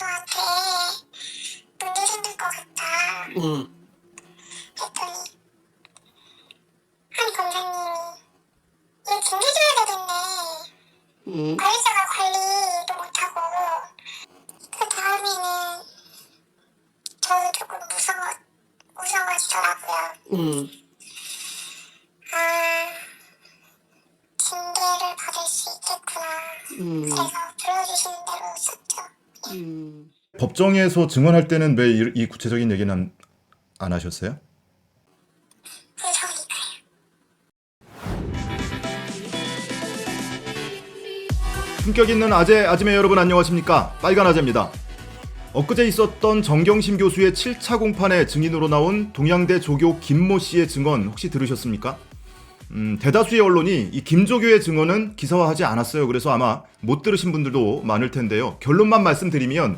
저한테 문제 생길 것 같다. 했더니 한 검사님이 이거 징계줘야 되겠네. 관리자가 관리도 못하고. 그 다음에는 저도 조금 무서워지더라고요. 아, 징계를 받을 수 있겠구나. 그래서 불러주시는 대로 썼죠. 법정에서 증언할 때는 왜 이 구체적인 얘기는 안 하셨어요? 무서우니까요. 품격 있는 아재매 여러분 안녕하십니까? 빨간 아재입니다. 엊그제 있었던 정경심 교수의 7차 공판에 증인으로 나온 동양대 조교 김모 씨의 증언 혹시 들으셨습니까? 대다수의 언론이 이 김조교의 증언은 기사화하지 않았어요. 그래서 아마 못 들으신 분들도 많을 텐데요. 결론만 말씀드리면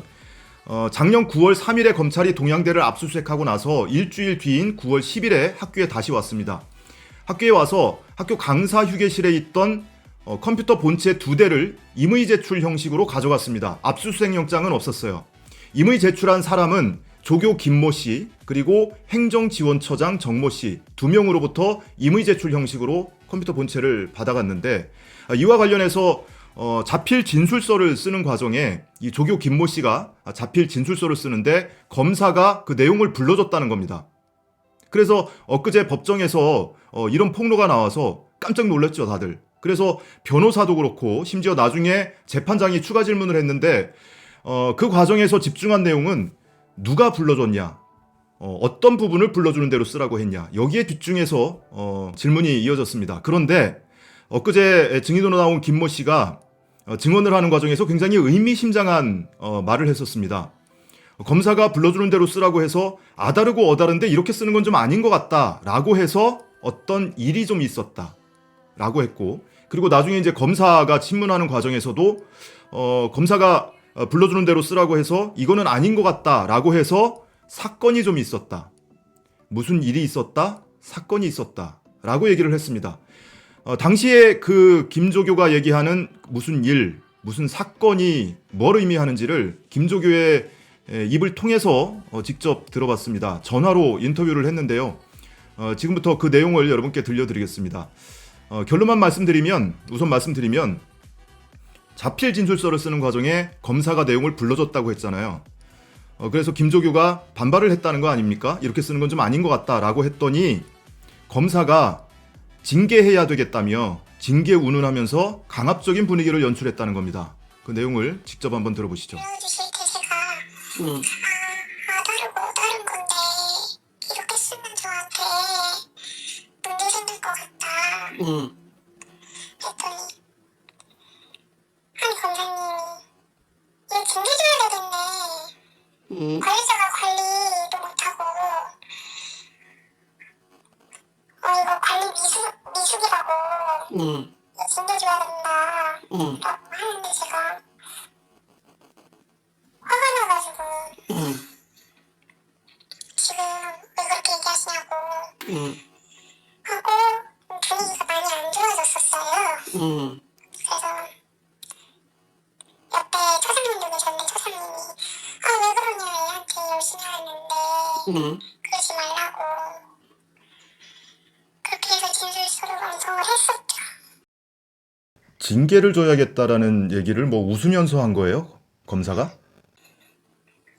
작년 9월 3일에 검찰이 동양대를 압수수색하고 나서 일주일 뒤인 9월 10일에 학교에 다시 왔습니다. 학교에 와서 학교 강사 휴게실에 있던 컴퓨터 본체 2대를 임의 제출 형식으로 가져갔습니다. 압수수색 영장은 없었어요. 임의 제출한 사람은 조교 김모 씨 그리고 행정지원처장 정모 씨 2명으로부터 임의 제출 형식으로 컴퓨터 본체를 받아갔는데 이와 관련해서 자필 진술서를 쓰는 과정에 이 조교 김모 씨가 자필 진술서를 쓰는데 검사가 그 내용을 불러줬다는 겁니다. 그래서 엊그제 법정에서 이런 폭로가 나와서 깜짝 놀랐죠, 다들. 그래서 변호사도 그렇고 심지어 나중에 재판장이 추가 질문을 했는데 그 과정에서 집중한 내용은 누가 불러줬냐, 어떤 부분을 불러주는 대로 쓰라고 했냐, 여기에 집중해서 질문이 이어졌습니다. 그런데 엊그제 증인으로 나온 김모 씨가 증언을 하는 과정에서 굉장히 의미심장한 말을 했었습니다. 검사가 불러주는 대로 쓰라고 해서 아다르고 어다른데 이렇게 쓰는 건 좀 아닌 것 같다 라고 해서 어떤 일이 좀 있었다 라고 했고, 그리고 나중에 이제 검사가 신문하는 과정에서도 검사가 불러주는 대로 쓰라고 해서 이거는 아닌 것 같다 라고 해서 사건이 좀 있었다, 무슨 일이 있었다, 사건이 있었다 라고 얘기를 했습니다. 당시에 그 김조교가 얘기하는 무슨 일, 무슨 사건이 뭘 의미하는지를 김조교의 입을 통해서 직접 들어봤습니다. 전화로 인터뷰를 했는데요. 지금부터 그 내용을 여러분께 들려드리겠습니다. 결론만 우선 말씀드리면 자필 진술서를 쓰는 과정에 검사가 내용을 불러줬다고 했잖아요. 그래서 김조교가 반발을 했다는 거 아닙니까? 이렇게 쓰는 건 좀 아닌 것 같다라고 했더니 검사가 징계해야 되겠다며 징계 운운하면서 강압적인 분위기를 연출했다는 겁니다. 그 내용을 직접 한번 들어보시죠. 불러주실 때 제가 다르고 다른 건데 이렇게 쓰면 저한테 문제 생길 것 같다. 했더니 한 검사님이 이거 징계줘야 되겠네. 관리자가 관리도 못하고. 이거 관리 미숙이라고. 이거 징계줘야 된다. 라고 하는데 제가 화가 나가지고 지금 왜 그렇게 얘기하시냐고 하고 분위기가 많이 안 좋아졌었어요. 그래서 옆에 차장님도 계셨는데 차장님이 왜 그러냐, 애한테 열심히 하는데 그러지 말라고 그렇게 해서 진술서를 완성을 했었죠. 징계를 줘야겠다라는 얘기를 뭐 웃으면서 한 거예요? 검사가?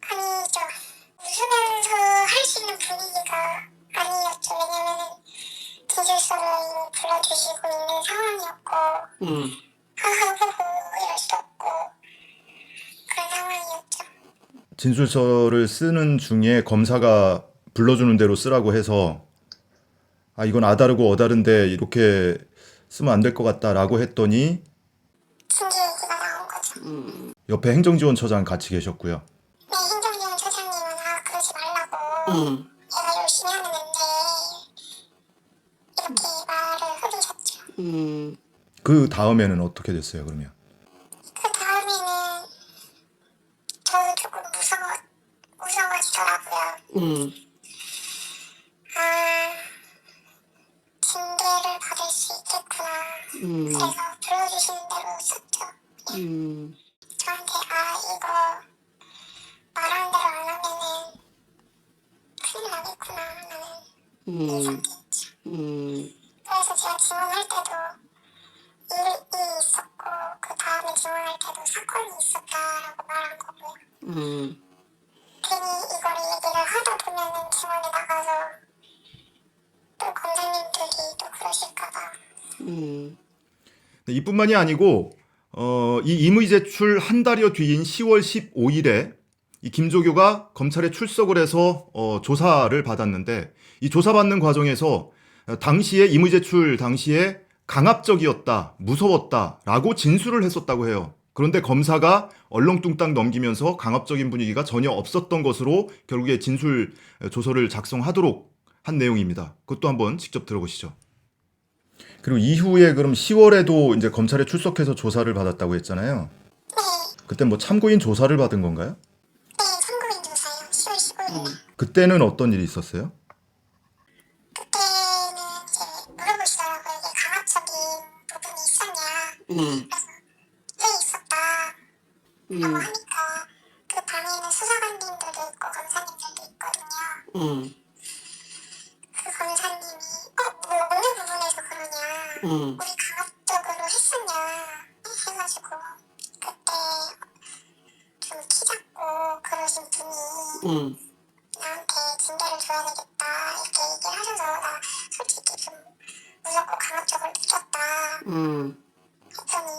아니죠. 웃으면서 할 수 있는 분위기가 아니었죠. 왜냐면은 진술서를 이미 불러주시고 있는 상황이었고 하하호호 이럴 수 없고 그런 상황이었죠. 진술서를 쓰는 중에 검사가 불러주는 대로 쓰라고 해서 이건 아다르고 어다른데 이렇게 쓰면 안 될 것 같다라고 했더니 징계 얘기가 나온 거죠. 옆에 행정지원처장 같이 계셨고요. 네, 행정지원 처장님은 그러지 말라고 얘가 열심히 하는 앤데 이렇게 말을 흐리셨죠. 그 다음에는 어떻게 됐어요, 그러면? 그 다음에는 저도 조금 무서워지더라고요. 징계를 받을 수 있겠구나. 그래서 불러주시는 대로 썼죠. 저한테 이거 있었겠죠. 그래서 제가 지원할 때도 일이 있었고 그 다음에 지원할 때도 사건이 있었다라고 말한 거고요. 괜히 이거를 얘기를 하다 보면은 지원에 나가서 또 검사님들이 또 그러실까봐. 네, 이뿐만이 아니고 이 임의 제출 한 달여 뒤인 10월 15일에 이 김조교가 검찰에 출석을 해서 조사를 받았는데 이 조사받는 과정에서 당시에 임의 제출 당시에 강압적이었다, 무서웠다라고 진술을 했었다고 해요. 그런데 검사가 얼렁뚱땅 넘기면서 강압적인 분위기가 전혀 없었던 것으로 결국에 진술 조서를 작성하도록 한 내용입니다. 그것도 한번 직접 들어보시죠. 그리고 이후에 그럼 10월에도 이제 검찰에 출석해서 조사를 받았다고 했잖아요. 네, 그때 뭐 참고인 조사를 받은 건가요? 네, 참고인 조사요. 10월 15일에. 그때는 어떤 일이 있었어요? 그때는 이제 물어보시더라고요. 이게 강압적인 부분이 있었냐. 그래서 네, 있었다. 라고 하니까 그 방에는 수사관님들도 있고 검사님들도 있거든요. 그 검사님이 뭐 어느 부분에서 그러냐. 우리 강압적으로 했었냐 해가지고 그때 좀 키 작고 그러신 분이 나한테 징계를 줘야 되겠다 이렇게 얘기를 하셔서 나 솔직히 좀 무섭고 강압적으로 느꼈다 했더니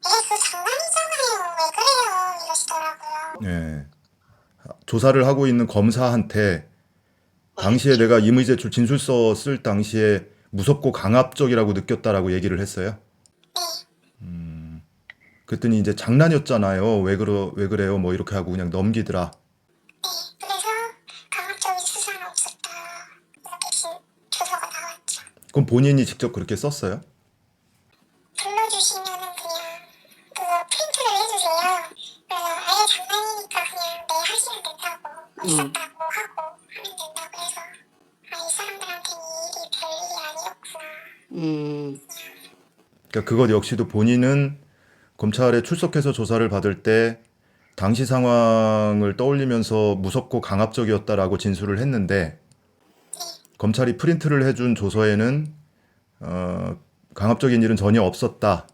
그 장난이잖아요 왜 그래요 이러시더라고요. 네. 조사를 하고 있는 검사한테 당시에 내가 임의 제출 진술서 쓸 당시에 무섭고 강압적이라고 느꼈다라고 얘기를 했어요. 네, 그랬더니 이제 장난이었잖아요. 왜 그래요? 뭐 이렇게 하고 그냥 넘기더라. 네. 그래서 강압적인 수사는 없었다 이렇게 조서가 나왔죠. 그럼 본인이 직접 그렇게 썼어요? 불러주시면은 그냥 그거 프린트를 해주세요. 그래서 아예 장난이니까 그냥 네 하시면 된다고 있었다고 하고 하면 된다고 해서 이 사람들한테는 이 일이 별 일이 아니었구나. 그러니까 그것 역시도 본인은 검찰에 출석해서 조사를 받을 때 당시 상황을 떠올리면서 무섭고 강압적이었다라고 진술을 했는데 검찰이 프린트를 해준 조서에는 강압적인 일은 전혀 없었다.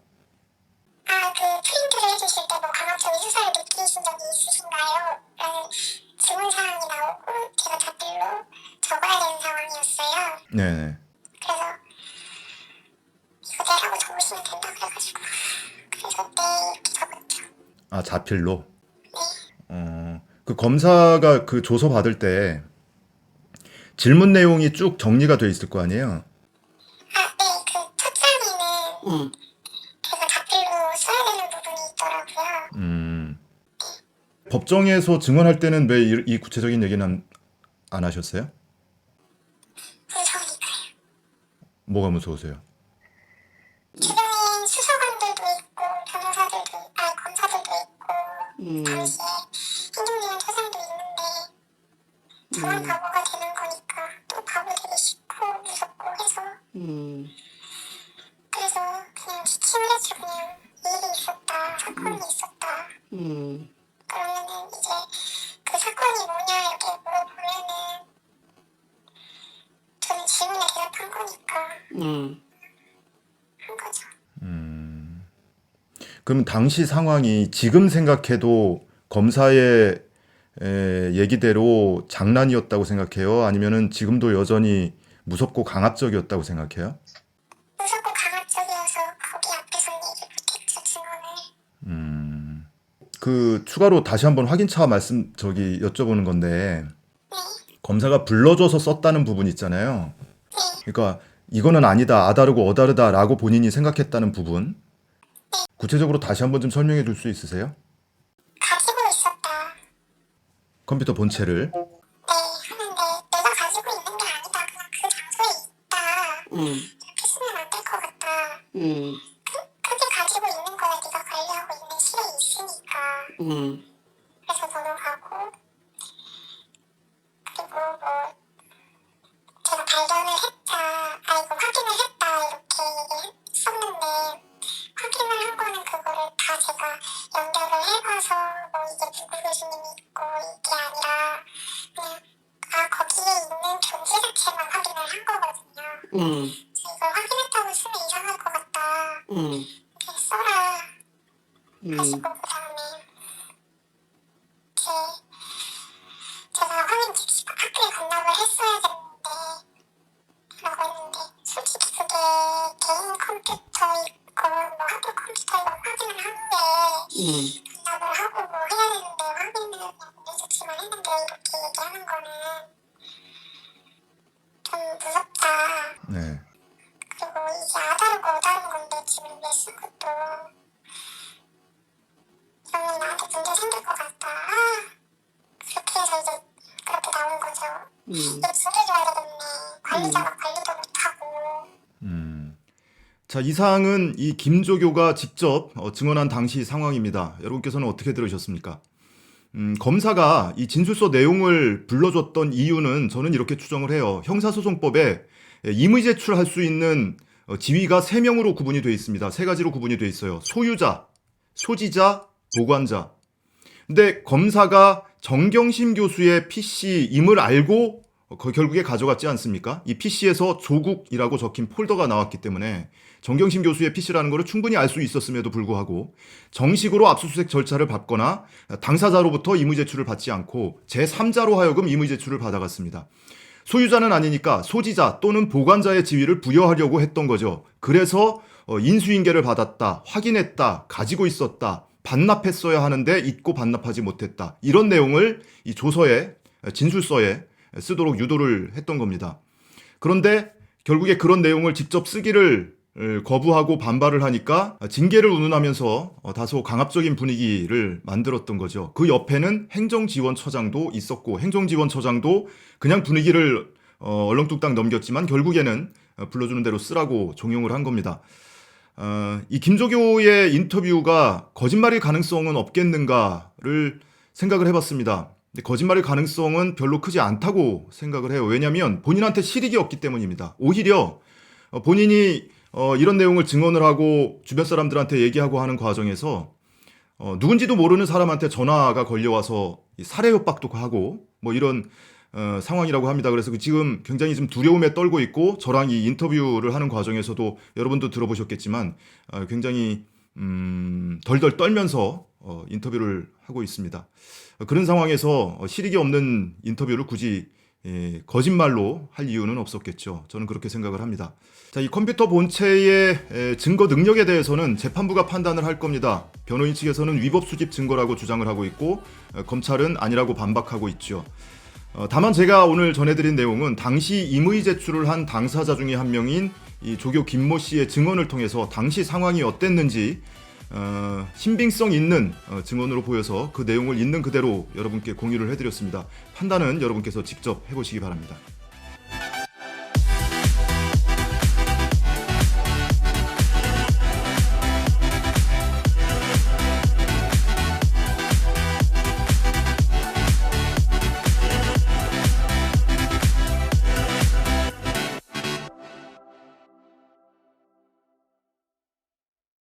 그 프린트를 해주실 때 뭐 강압적인 수사를 느끼신 적이 있으신가요? 라는 질문사항이 나오고 제가 답글로 적어야 되는 상황이었어요. 네. 그래서 이거 내라고 적으시면 된다 그래가지고 그래서 네 이렇게 적었죠. 아, 자필로. 그 검사가 그 조서 받을 때 질문 내용이 쭉 정리가 돼 있을 거 아니에요? 네, 그 첫 장에는 제가 답글로 써야 되는 부분이 있더라고요. 법정에서 증언할 때는 왜 이 구체적인 얘기는 안 하셨어요? 무서우니까요. 뭐가 무서우세요? 주변엔 수사관들도 있고 변호사들도 검사들도 있고 당시에 행정기관 차장도 있는데 저만 바보가 되는 거니까 또 바보 되기 싫고 무섭고 해서 그래서 그냥 기침을 했죠. 그냥 일이 있었다 사건이 있었다 그러면은 이제 그 사건이 뭐냐 이렇게 물어보면은 저는 질문에 대답한 거니까 한 거죠. 그럼 당시 상황이 지금 생각해도 검사의 얘기대로 장난이었다고 생각해요? 아니면은 지금도 여전히 무섭고 강압적이었다고 생각해요? 무섭고 강압적이어서 거기 앞에서 얘기 못했죠 증언을. 그 추가로 다시 한번 확인차 말씀 여쭤보는 건데 검사가 불러줘서 썼다는 부분 있잖아요. 그러니까 이거는 아니다, 아다르고 어다르다라고 본인이 생각했다는 부분 구체적으로 다시 한번 좀 설명해 줄 수 있으세요? 가지고 있었다. 컴퓨터 본체를. 네 하는데 내가 가지고 있는 게 아니다. 그냥 그 장소에 있다. 이렇게 쓰면 안 될 것 같다. 그게 가지고 있는 거야. 네가 관리하고 있는 실에 있으니까. 그래서 넘어가고 그리고 뭐 제가 발견을 했다. 이거 확인을 했다. 이렇게 얘기했었는데 확인을 한 거는 그거를 다 제가 연결을 해봐서 뭐 이게 누구 교수님이 있고 이게 아니라 그냥 제가 거기에 있는 존재 자체만 확인을 한 거거든요. 이걸 확인했다고 쓰면 이상할 것 같다. 이렇게 써라 하시고 그 다음에 제가 확인 즉시 학교에 반납을 했어야 되는데 라고 했는데 솔직히 그게 개인 컴퓨터이고 뭐 학교 컴퓨터이고 확인을 하는데 반납을 하고 뭐 해야 되는데 확인을 늦었지만 했는데 이렇게 얘기하는 거는 좀 무섭다. 네. 그리고 이게 아다르고 어다른 건데 지금 왜 쓴 것도 이러면 나한테 문제 생길 것 같다. 그렇게 해서 이제 그렇게 나온 거죠. 이거 줄여줘야 되겠네. 관리자가 관리도 못하고. 자, 이 사항은 이 김조교가 직접 증언한 당시 상황입니다. 여러분께서는 어떻게 들으셨습니까? 검사가 이 진술서 내용을 불러줬던 이유는 저는 이렇게 추정을 해요. 형사소송법에 임의 제출할 수 있는 지위가 3명으로 구분이 되어 있습니다. 3가지로 구분이 되어 있어요. 소유자, 소지자, 보관자. 근데 검사가 정경심 교수의 PC임을 알고 결국에 가져갔지 않습니까? 이 PC에서 조국이라고 적힌 폴더가 나왔기 때문에 정경심 교수의 PC라는 것을 충분히 알 수 있었음에도 불구하고 정식으로 압수수색 절차를 밟거나 당사자로부터 임의 제출을 받지 않고 제3자로 하여금 임의 제출을 받아갔습니다. 소유자는 아니니까 소지자 또는 보관자의 지위를 부여하려고 했던 거죠. 그래서 인수인계를 받았다, 확인했다, 가지고 있었다, 반납했어야 하는데 잊고 반납하지 못했다. 이런 내용을 이 조서에, 진술서에 쓰도록 유도를 했던 겁니다. 그런데 결국에 그런 내용을 직접 쓰기를 거부하고 반발을 하니까 징계를 운운하면서 다소 강압적인 분위기를 만들었던 거죠. 그 옆에는 행정지원처장도 있었고 행정지원처장도 그냥 분위기를 얼렁뚱땅 넘겼지만 결국에는 불러주는 대로 쓰라고 종용을 한 겁니다. 이 김조교의 인터뷰가 거짓말일 가능성은 없겠는가를 생각을 해봤습니다. 근데 거짓말일 가능성은 별로 크지 않다고 생각을 해요. 왜냐하면 본인한테 실익이 없기 때문입니다. 오히려 본인이 이런 내용을 증언을 하고 주변 사람들한테 얘기하고 하는 과정에서 누군지도 모르는 사람한테 전화가 걸려와서 살해 협박도 하고 뭐 이런 상황이라고 합니다. 그래서 지금 굉장히 좀 두려움에 떨고 있고 저랑 이 인터뷰를 하는 과정에서도 여러분도 들어보셨겠지만 굉장히 덜덜 떨면서 인터뷰를 하고 있습니다. 그런 상황에서 실익이 없는 인터뷰를 굳이 거짓말로 할 이유는 없었겠죠. 저는 그렇게 생각을 합니다. 자, 이 컴퓨터 본체의 증거 능력에 대해서는 재판부가 판단을 할 겁니다. 변호인 측에서는 위법 수집 증거라고 주장을 하고 있고 검찰은 아니라고 반박하고 있죠. 다만 제가 오늘 전해드린 내용은 당시 임의 제출을 한 당사자 중에 한 명인 이 조교 김모 씨의 증언을 통해서 당시 상황이 어땠는지 신빙성 있는 증언으로 보여서 그 내용을 있는 그대로 여러분께 공유를 해드렸습니다. 판단은 여러분께서 직접 해보시기 바랍니다.